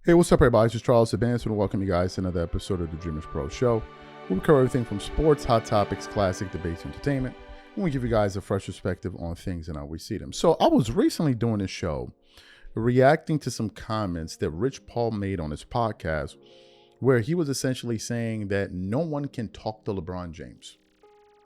Hey, what's up, everybody? This is Charles Advance, and welcome you guys to another episode of the Dreamers Pro Show. We cover everything from sports, hot topics, classic debates, entertainment, and we give you guys a fresh perspective on things and how we see them. So I was recently doing this show, reacting to some comments that Rich Paul made on his podcast, where he was essentially saying that no one can talk to LeBron James.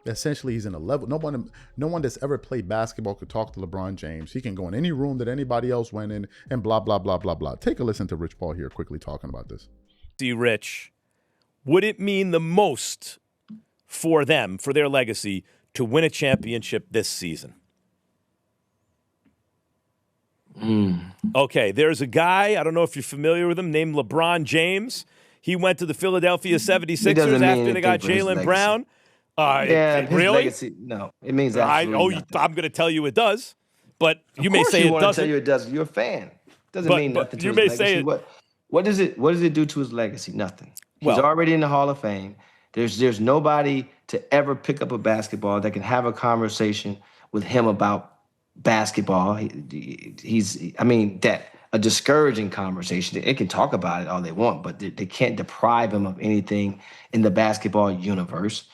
Essentially, he's in a level, no one that's ever played basketball could talk to LeBron James. He can go in any room that anybody else went in and blah, blah, blah, blah, blah. Take a listen to Rich Paul here quickly talking about this. See, Rich, would it mean the most for them, for their legacy, to win a championship this season? Okay, there's a guy, I don't know if you're familiar with him, named LeBron James. He went to the Philadelphia 76ers after they got Jaylen Brown. Really? Legacy, no, it means absolutely nothing. I'm going to tell you it does, but you may say it doesn't. Tell you it does. You're a fan. Doesn't mean nothing to you his may legacy. say it. What does it do to his legacy? Nothing. He's already in the Hall of Fame. There's nobody to ever pick up a basketball that can have a conversation with him about basketball. That a discouraging conversation. They can talk about it all they want, but they can't deprive him of anything in the basketball universe.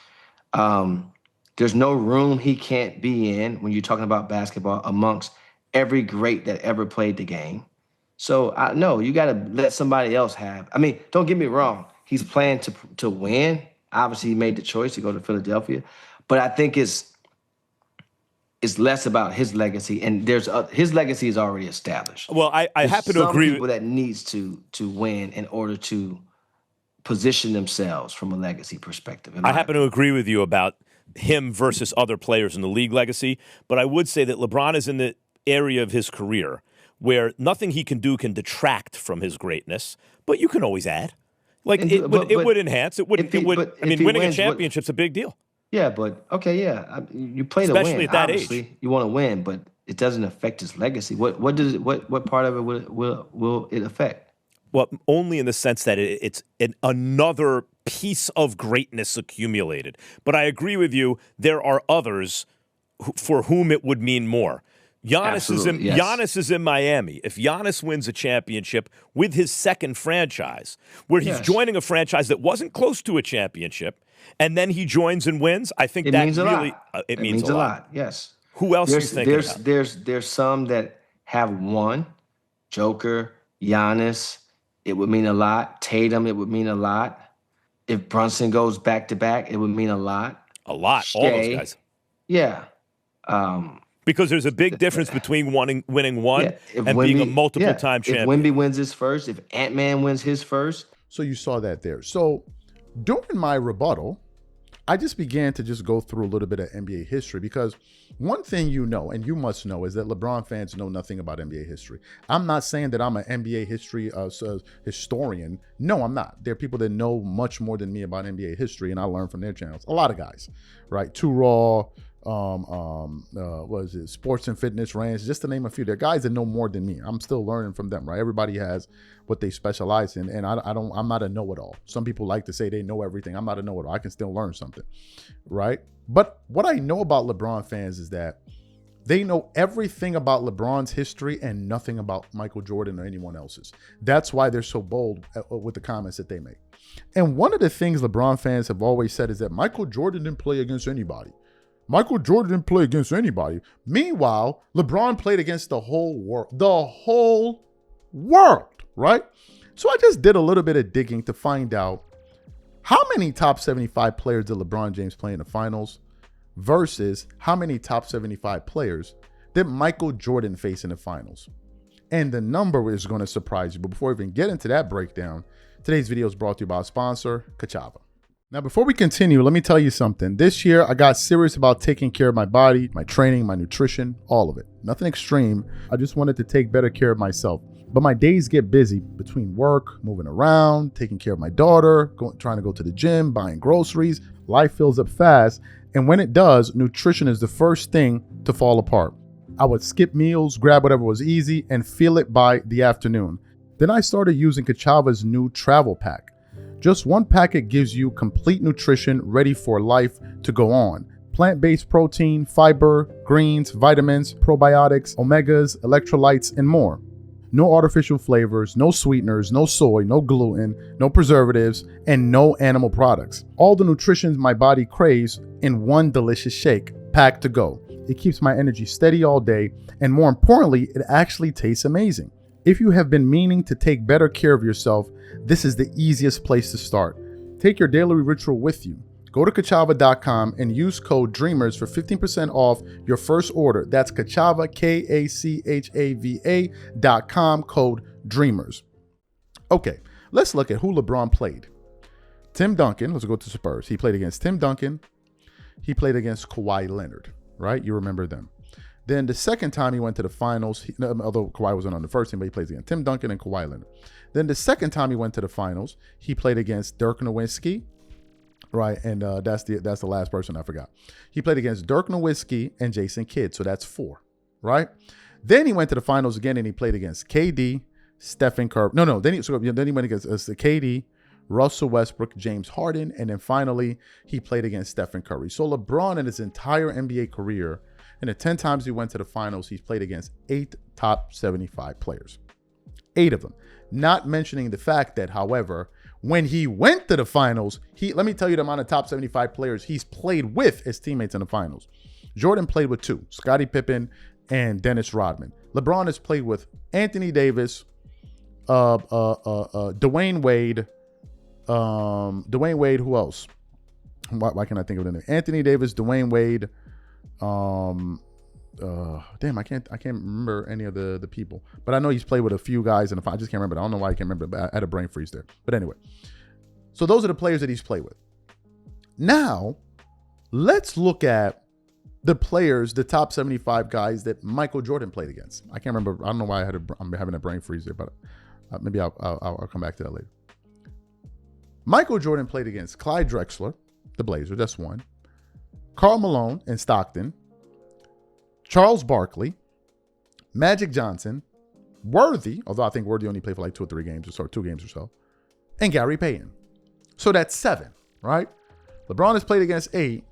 There's no room he can't be in when you're talking about basketball amongst every great that ever played the game. So no, you got to let somebody else have. I mean, don't get me wrong. He's playing to win. Obviously, he made the choice to go to Philadelphia, but I think it's less about his legacy, and his legacy is already established. Well, I happen to agree. Some people that needs to win in order to position themselves from a legacy perspective. I happen to agree with you about him versus other players in the league legacy, but I would say that LeBron is in the area of his career where nothing he can do can detract from his greatness, but you can always add. Like it would enhance. Winning a championship's a big deal. Yeah, but okay, yeah, you play to especially win. At that Obviously, age. You want to win, but it doesn't affect his legacy. What part of it will it affect? Well, only in the sense that it's another piece of greatness accumulated. But I agree with you. There are others for whom it would mean more. Giannis is in Miami. If Giannis wins a championship with his second franchise, where he's joining a franchise that wasn't close to a championship, and then he joins and wins, I think that means really it means a lot. Yes. Who else are you thinking about? There's some that have won. Joker, Giannis. It would mean a lot. Tatum, it would mean a lot. If Brunson goes back-to-back, it would mean a lot. A lot. Shea, all those guys. Yeah. Because there's a big difference between winning one and being a multiple-time champion. If Wemby wins his first, if Ant-Man wins his first. So you saw that there. So during my rebuttal, I just began to just go through a little bit of NBA history, because one thing you know, and you must know, is that LeBron fans know nothing about NBA history. I'm not saying that I'm an NBA history historian. No, I'm not. There are people that know much more than me about NBA history, and I learn from their channels. A lot of guys, right? Too Raw, Sports and Fitness Rants, just to name a few. There are guys that know more than me. I'm still learning from them, right? Everybody has what they specialize in, and I'm not a know-it-all. Some people like to say they know everything. I'm not a know-it-all. I can still learn something, right? But what I know about LeBron fans is that they know everything about LeBron's history and nothing about Michael Jordan or anyone else's. That's why they're so bold with the comments that they make. And one of the things LeBron fans have always said is that Michael Jordan didn't play against anybody. Michael Jordan didn't play against anybody. Meanwhile, LeBron played against the whole world, right? So I just did a little bit of digging to find out how many top 75 players did LeBron James play in the finals versus how many top 75 players did Michael Jordan face in the finals. And the number is going to surprise you. But before we even get into that breakdown, today's video is brought to you by our sponsor, Kachava. Now, before we continue, let me tell you something. This year, I got serious about taking care of my body, my training, my nutrition, all of it. Nothing extreme. I just wanted to take better care of myself. But my days get busy between work, moving around, taking care of my daughter, trying to go to the gym, buying groceries. Life fills up fast. And when it does, nutrition is the first thing to fall apart. I would skip meals, grab whatever was easy, and feel it by the afternoon. Then I started using Kachava's new travel pack. Just one packet gives you complete nutrition ready for life to go on. Plant-based protein, fiber, greens, vitamins, probiotics, omegas, electrolytes, and more. No artificial flavors, no sweeteners, no soy, no gluten, no preservatives, and no animal products. All the nutrition my body craves in one delicious shake, packed to go. It keeps my energy steady all day, and more importantly, it actually tastes amazing. If you have been meaning to take better care of yourself, this is the easiest place to start. Take your daily ritual with you. Go to Kachava.com and use code DREAMERS for 15% off your first order. That's Kachava, Kachava.com, code DREAMERS. Okay, let's look at who LeBron played. Tim Duncan, let's go to Spurs. He played against Tim Duncan. He played against Kawhi Leonard, right? You remember them. Then the second time he went to the finals, although Kawhi wasn't on the first team, but he plays against Tim Duncan and Kawhi Leonard. Then the second time he went to the finals, he played against Dirk Nowitzki, right? And that's the last person I forgot. He played against Dirk Nowitzki and Jason Kidd, so that's 4, right? Then he went to the finals again and he played against KD, Stephen Curry. Then he went against KD, Russell Westbrook, James Harden, and then finally he played against Stephen Curry. So LeBron in his entire NBA career, and the 10 times he went to the finals, he's played against 8 top 75 players. 8 of them. Not mentioning the fact that, however, when he went to the finals, let me tell you the amount of top 75 players he's played with as teammates in the finals. Jordan played with 2, Scottie Pippen and Dennis Rodman. LeBron has played with Anthony Davis, Dwayne Wade, who else? Why can't I think of the name? Anthony Davis, Dwayne Wade, I can't remember any of the people, but I know he's played with a few guys, and I just can't remember. I don't know why I can't remember, but I had a brain freeze there. But anyway, so those are the players that he's played with. Now, let's look at the players, the top 75 guys that Michael Jordan played against. I can't remember. I don't know why I'm having a brain freeze there, but maybe I'll come back to that later. Michael Jordan played against Clyde Drexler, the Blazer. That's 1. Karl Malone in Stockton. Charles Barkley, Magic Johnson, Worthy, although I think Worthy only played for like 2 or 3 games or so, 2 games or so, and Gary Payton. So that's 7, right? LeBron has played against 8.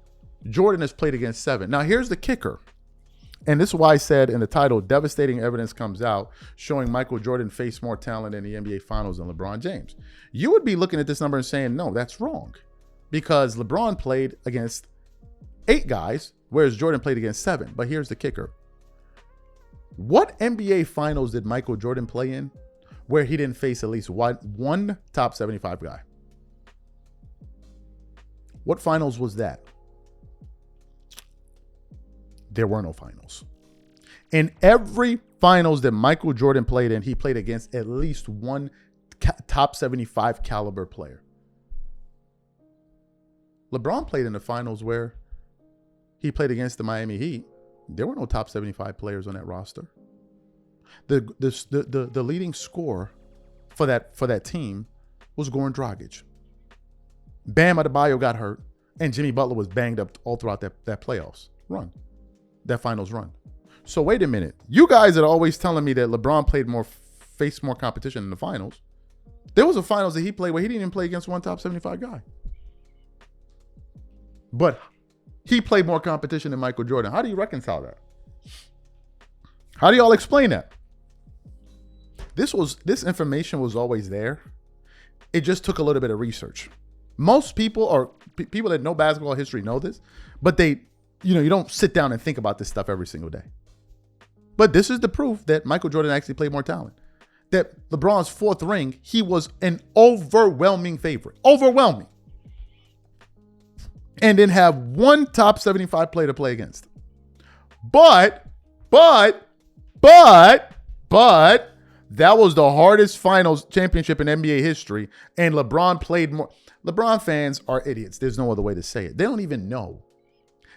Jordan has played against 7. Now here's the kicker. And this is why I said in the title, devastating evidence comes out showing Michael Jordan faced more talent in the NBA Finals than LeBron James. You would be looking at this number and saying, no, that's wrong. Because LeBron played against 8 guys, whereas Jordan played against 7. But here's the kicker. What NBA Finals did Michael Jordan play in where he didn't face at least one top 75 guy? What finals was that? There were no finals. In every finals that Michael Jordan played in, he played against at least one top 75 caliber player. LeBron played in the finals where he played against the Miami Heat. There were no top 75 players on that roster. The leading scorer for that team was Goran Dragic. Bam Adebayo got hurt, and Jimmy Butler was banged up all throughout that playoffs run, that finals run. So wait a minute. You guys are always telling me that LeBron faced more competition in the finals. There was a finals that he played where he didn't even play against one top 75 guy. But he played more competition than Michael Jordan. How do you reconcile that? How do y'all explain that? This information was always there. It just took a little bit of research. Most people, or people that know basketball history, know this, but you don't sit down and think about this stuff every single day. But this is the proof that Michael Jordan actually played more talent. That LeBron's 4th ring, he was an overwhelming favorite. Overwhelming. And didn't have one top 75 player to play against. But that was the hardest finals championship in NBA history, and LeBron played more. LeBron fans are idiots. There's no other way to say it. They don't even know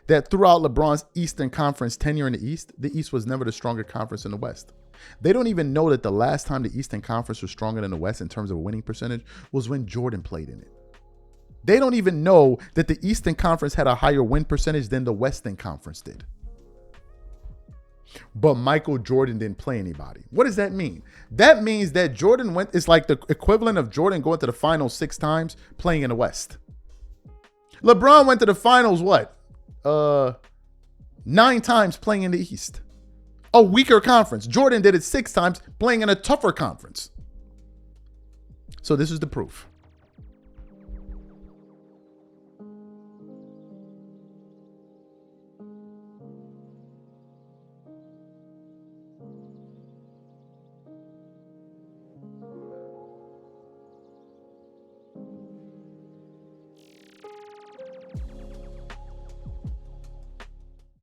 that throughout LeBron's Eastern Conference tenure in the East was never the stronger conference in the West. They don't even know that the last time the Eastern Conference was stronger than the West in terms of winning percentage was when Jordan played in it. They don't even know that the Eastern Conference had a higher win percentage than the Western Conference did. But Michael Jordan didn't play anybody. What does that mean? That means that Jordan it's like the equivalent of Jordan going to the finals 6 times playing in the West. LeBron went to the finals, 9 times playing in the East. a weaker conference. Jordan did it 6 times playing in a tougher conference. So this is the proof.